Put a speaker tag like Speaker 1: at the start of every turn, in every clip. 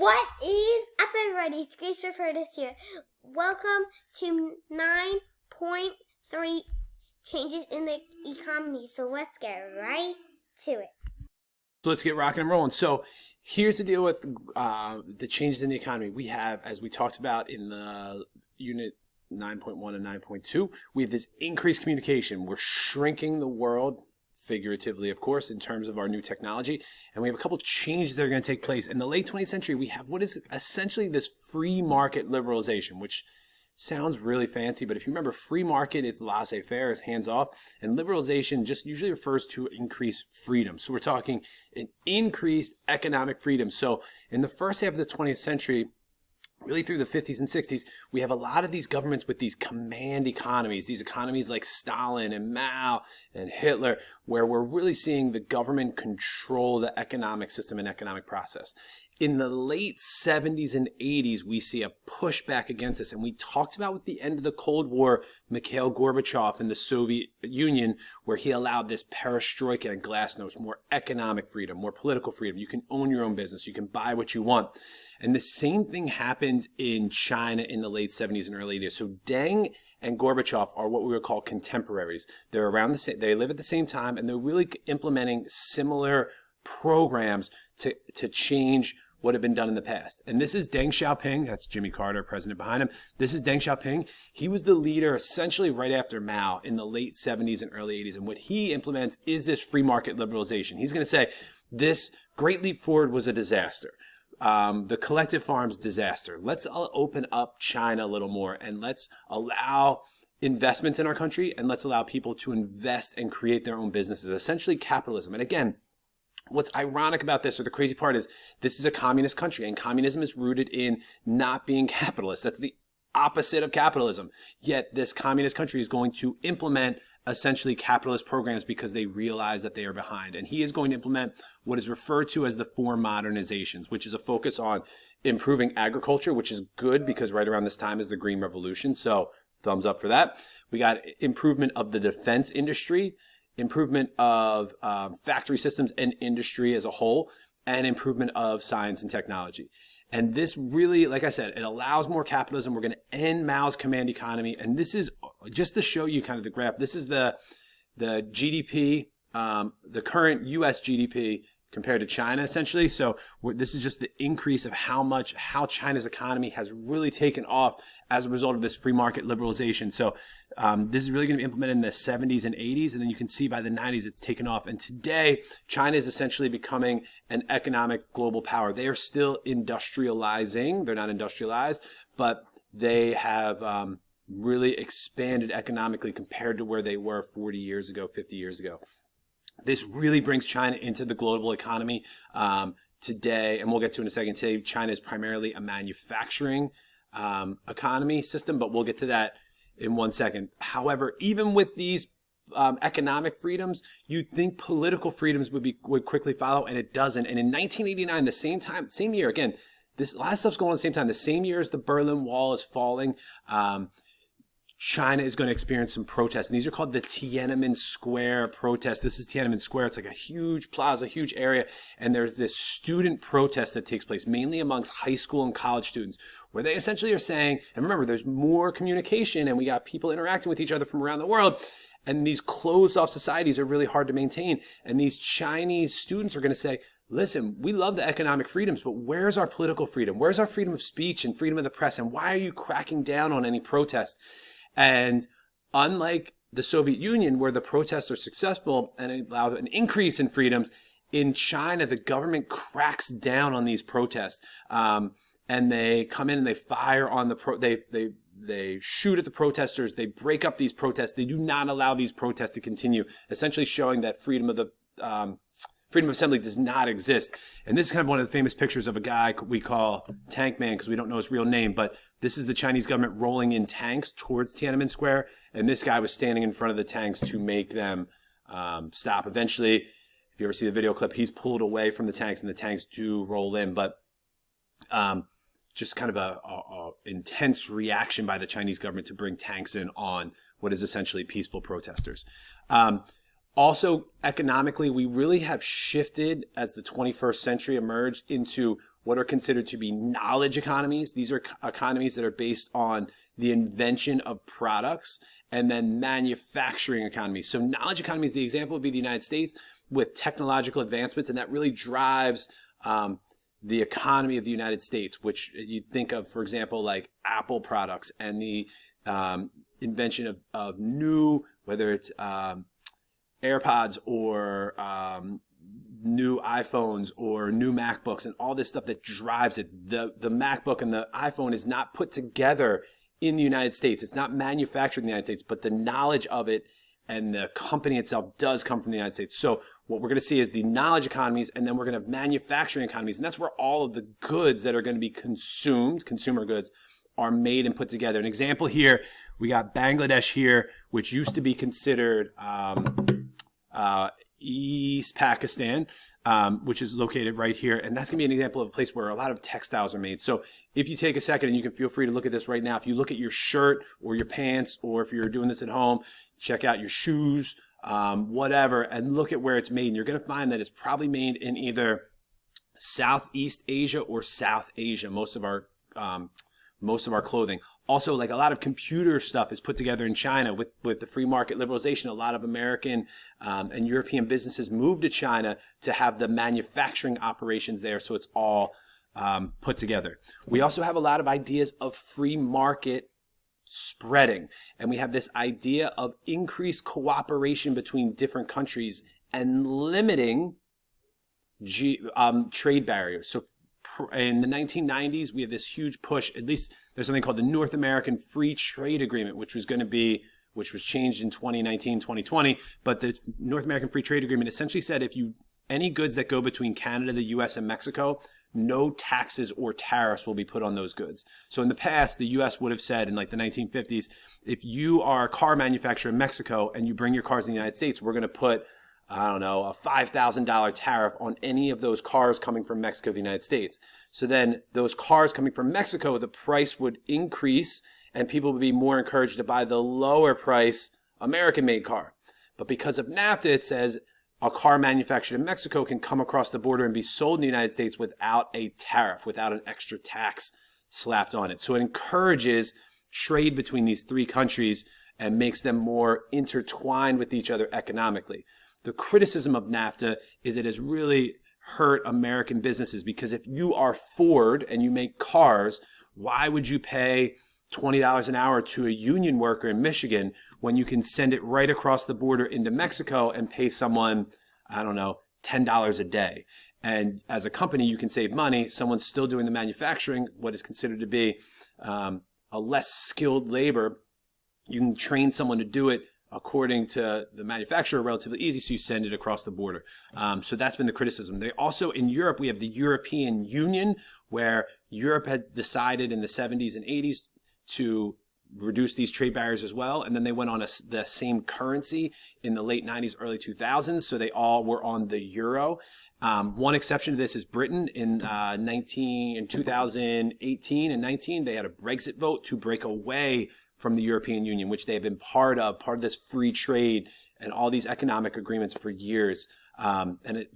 Speaker 1: What is up, everybody? It's Grace Curtis here. Welcome to 9.3 changes in the economy. So let's get right to it.
Speaker 2: So let's get rocking and rolling. So here's the deal with the changes in the economy. We have, as we talked about in the unit 9.1 and 9.2, we have this increased communication. We're shrinking the world, figuratively, of course, in terms of our new technology. And we have a couple changes that are going to take place. In the late 20th century, we have what is essentially this free market liberalization, which sounds really fancy, but if you remember, free market is laissez-faire, is hands-off, and liberalization just usually refers to increased freedom. So we're talking an increased economic freedom. So in the first half of the 20th century, really through the 50s and 60s, we have a lot of these governments with these command economies, these economies like Stalin and Mao and Hitler, where we're really seeing the government control the economic system and economic process. In the late 70s and 80s, we see a pushback against this. And we talked about with the end of the Cold War, Mikhail Gorbachev in the Soviet Union, where he allowed this perestroika and glasnost, more economic freedom, more political freedom. You can own your own business. You can buy what you want. And the same thing happened in China in the late 70s and early 80s. So Deng and Gorbachev are what we would call contemporaries. They're around the same, they live at the same time, and they're really implementing similar programs to change what had been done in the past. And this is Deng Xiaoping. That's Jimmy Carter, president behind him. This is Deng Xiaoping. He was the leader essentially right after Mao in the late 70s and early 80s. And what he implements is this free market liberalization. He's going to say this Great Leap Forward was a disaster. The collective farms disaster. Let's open up China a little more, and let's allow investments in our country, and let's allow people to invest and create their own businesses. Essentially capitalism. And again, what's ironic about this, or the crazy part, is this is a communist country, and communism is rooted in not being capitalist. That's the opposite of capitalism. Yet this communist country is going to implement essentially capitalist programs because they realize that they are behind. And he is going to implement what is referred to as the 4 modernizations, which is a focus on improving agriculture, which is good because right around this time is the Green Revolution. So thumbs up for that. We got improvement of the defense industry, improvement of factory systems and industry as a whole, and improvement of science and technology. And this really, like I said, it allows more capitalism. We're going to end Mao's command economy. And this is just to show you kind of the graph. This is the GDP, the current U.S. GDP compared to China, essentially. So this is just the increase of how China's economy has really taken off as a result of this free market liberalization. So this is really going to be implemented in the 70s and 80s, and then you can see by the 90s it's taken off. And today, China is essentially becoming an economic global power. They are still industrializing. They're not industrialized, but they have really expanded economically compared to where they were 40 years ago, 50 years ago. This really brings China into the global economy today, and we'll get to in a second. Today, China is primarily a manufacturing economy system, but we'll get to that in 1 second. However, even with these economic freedoms, you'd think political freedoms would quickly follow, and it doesn't. And in 1989, the same year, again, this a lot of stuff's going on at the same time. The same year as the Berlin Wall is falling, China is going to experience some protests. And these are called the Tiananmen Square protests. This is Tiananmen Square. It's like a huge plaza, huge area. And there's this student protest that takes place, mainly amongst high school and college students, where they essentially are saying, and remember, there's more communication and we got people interacting with each other from around the world. And these closed off societies are really hard to maintain. And these Chinese students are going to say, listen, we love the economic freedoms, but where's our political freedom? Where's our freedom of speech and freedom of the press? And why are you cracking down on any protest? And unlike the Soviet Union, where the protests are successful and allow an increase in freedoms, in China, the government cracks down on these protests. And they come in and they fire on they shoot at the protesters. They break up these protests. They do not allow these protests to continue, essentially showing that freedom of assembly does not exist. And this is kind of one of the famous pictures of a guy we call Tank Man because we don't know his real name, but this is the Chinese government rolling in tanks towards Tiananmen Square, and this guy was standing in front of the tanks to make them stop. Eventually, if you ever see the video clip, he's pulled away from the tanks, and the tanks do roll in, but just kind of a intense reaction by the Chinese government to bring tanks in on what is essentially peaceful protesters. Also, economically, we really have shifted as the 21st century emerged into what are considered to be knowledge economies. These are economies that are based on the invention of products, and then manufacturing economies. So knowledge economies, the example would be the United States with technological advancements, and that really drives the economy of the United States, which you think of, for example, like Apple products and the invention of new, whether it's AirPods or new iPhones or new MacBooks and all this stuff that drives it. The MacBook and the iPhone is not put together in the United States. It's not manufactured in the United States, but the knowledge of it and the company itself does come from the United States. So what we're going to see is the knowledge economies, and then we're going to have manufacturing economies. And that's where all of the goods that are going to be consumed, consumer goods, are made and put together. An example here, we got Bangladesh here, which used to be considered East Pakistan, which is located right here. And that's going to be an example of a place where a lot of textiles are made. So if you take a second, and you can feel free to look at this right now. If you look at your shirt or your pants, or if you're doing this at home, check out your shoes, whatever, and look at where it's made. And you're going to find that it's probably made in either Southeast Asia or South Asia, most of our clothing. Also, like a lot of computer stuff is put together in China with the free market liberalization. A lot of American and European businesses moved to China to have the manufacturing operations there, so it's all put together. We also have a lot of ideas of free market spreading, and we have this idea of increased cooperation between different countries and limiting trade barriers. So in the 1990s, we have this huge push. At least there's something called the North American Free Trade Agreement, which was changed in 2019, 2020. But the North American Free Trade Agreement essentially said any goods that go between Canada, the U.S., and Mexico, no taxes or tariffs will be put on those goods. So in the past, the U.S. would have said in like the 1950s, if you are a car manufacturer in Mexico and you bring your cars in the United States, we're going to put, I don't know, a $5,000 tariff on any of those cars coming from Mexico to the United States. So then those cars coming from Mexico, the price would increase and people would be more encouraged to buy the lower price American-made car. But because of NAFTA, it says a car manufactured in Mexico can come across the border and be sold in the United States without a tariff, without an extra tax slapped on it. So it encourages trade between these three countries and makes them more intertwined with each other economically. The criticism of NAFTA is it has really hurt American businesses, because if you are Ford and you make cars, why would you pay $20 an hour to a union worker in Michigan when you can send it right across the border into Mexico and pay someone, I don't know, $10 a day? And as a company, you can save money. Someone's still doing the manufacturing, what is considered to be a less skilled labor. You can train someone to do it according to the manufacturer relatively easy, so you send it across the border. So that's been the criticism. They also, in Europe, we have the European Union, where Europe had decided in the 70s and 80s to reduce these trade barriers as well. And then they went on the same currency in the late 90s, early 2000s. So they all were on the euro. One exception to this is Britain. In 2018 and 19, they had a Brexit vote to break away from the European Union, which they have been part of this free trade and all these economic agreements for years.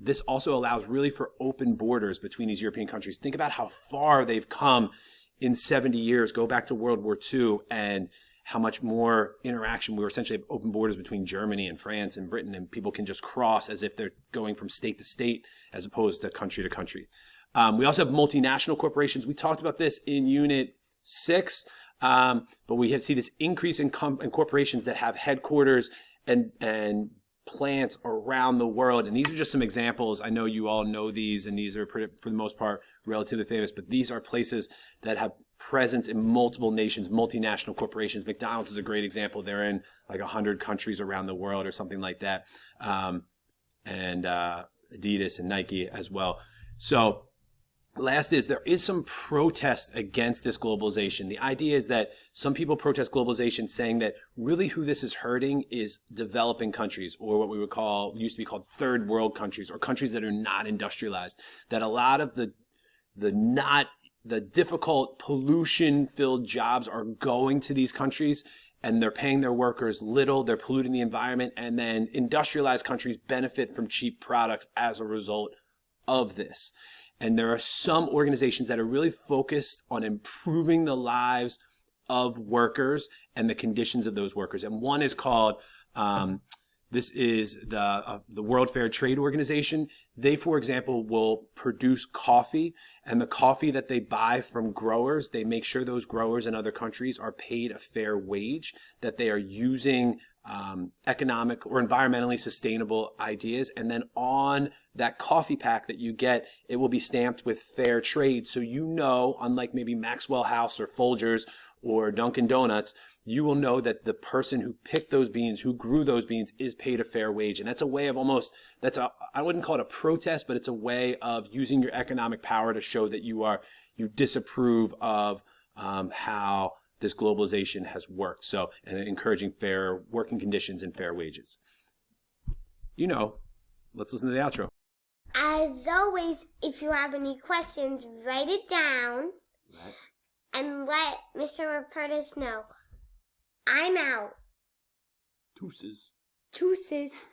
Speaker 2: This also allows really for open borders between these European countries. Think about how far they've come in 70 years. Go back to World War II and how much more interaction. We were essentially have open borders between Germany and France and Britain, and people can just cross as if they're going from state to state as opposed to country to country. We also have multinational corporations. We talked about this in Unit 6. But we see this increase in corporations that have headquarters and plants around the world. And these are just some examples. I know you all know these, and these are, for the most part, relatively famous. But these are places that have presence in multiple nations, multinational corporations. McDonald's is a great example. They're in like 100 countries around the world or something like that. And Adidas and Nike as well. So last is there is some protest against this globalization. The idea is that some people protest globalization, saying that really who this is hurting is developing countries, or what we would call, used to be called third world countries, or countries that are not industrialized. That a lot of the difficult pollution-filled jobs are going to these countries, and they're paying their workers little, they're polluting the environment, and then industrialized countries benefit from cheap products as a result of this. And there are some organizations that are really focused on improving the lives of workers and the conditions of those workers. And one is called, this is the World Fair Trade Organization. They, for example, will produce coffee, and the coffee that they buy from growers, they make sure those growers in other countries are paid a fair wage, that they are using economic or environmentally sustainable ideas. And then on that coffee pack that you get, it will be stamped with fair trade. So you know, unlike maybe Maxwell House or Folgers or Dunkin' Donuts, you will know that the person who picked those beans, who grew those beans, is paid a fair wage. And that's a way of almost, I wouldn't call it a protest, but it's a way of using your economic power to show that you disapprove of how this globalization has worked. So, and encouraging fair working conditions and fair wages. Let's listen to the outro.
Speaker 1: As always, if you have any questions, write it down and let Mr. Rapertus know. I'm out.
Speaker 2: Deuces.
Speaker 1: Deuces.